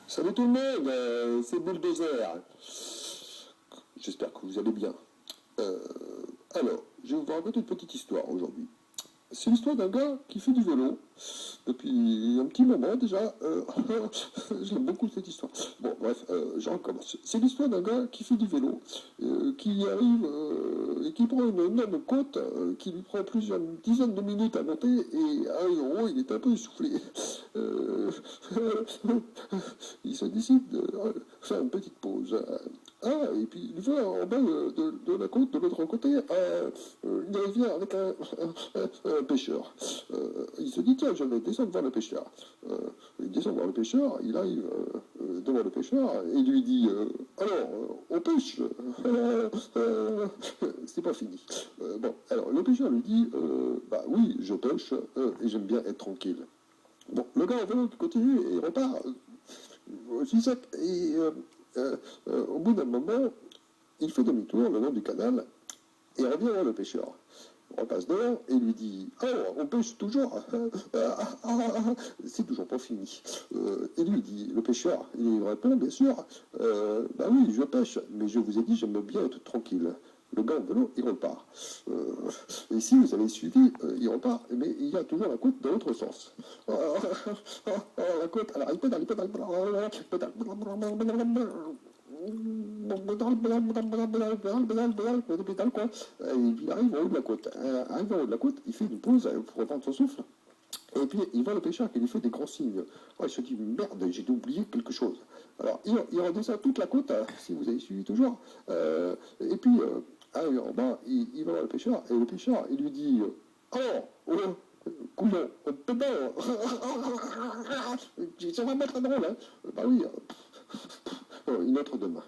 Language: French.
Salut tout le monde, c'est Bulldozer. J'espère que vous allez bien. Euh, alors, je vais vous raconter une petite histoire aujourd'hui. C'est l'histoire d'un gars qui fait du vélo depuis un petit moment déjà. J'aime beaucoup cette histoire. Bon, bref, je recommence. C'est l'histoire d'un gars qui fait du vélo, qui arrive et qui prend une énorme côte qui lui prend plusieurs dizaines de minutes à monter et en haut, il est un peu essoufflé. Euh, il se décide de faire une petite pause. Et puis il voit en bas de la côte, de l'autre côté, une rivière avec un pêcheur. Il se dit, tiens, je vais descendre voir le pêcheur. Il descend voir le pêcheur, il arrive devant le pêcheur et lui dit, alors, on pêche. C'est pas fini. Bon, alors le pêcheur lui dit, bah oui, je pêche et j'aime bien être tranquille. Bon, le gars en vélo continue et il repart aussi sec. Et au bout d'un moment, il fait demi-tour le long du canal et revient voir le pêcheur. On repasse devant et lui dit, oh, on pêche toujours. C'est toujours pas fini. Et lui dit, le pêcheur, il répond, bien sûr, bah oui, je pêche, mais je vous ai dit, j'aime bien être tranquille. Le gars en vélo, il repart. Et si vous avez suivi, il repart, mais il y a toujours la côte dans l'autre sens. La côte, alors il pédale, il pédale, il pédale, quoi. Et puis il arrive en haut de la côte. Arrive en haut de la côte, il fait une pause pour reprendre son souffle. Et puis il voit le pêcheur qui lui fait des grands signes. Il se dit merde, j'ai oublié quelque chose. Alors il redescend toute la côte, si vous avez suivi toujours. Et puis en bas, il va voir le pêcheur, et le pêcheur, il lui dit oh, couillon, pédale. Ça va mettre drôle, hein. Bah oui, une autre demain.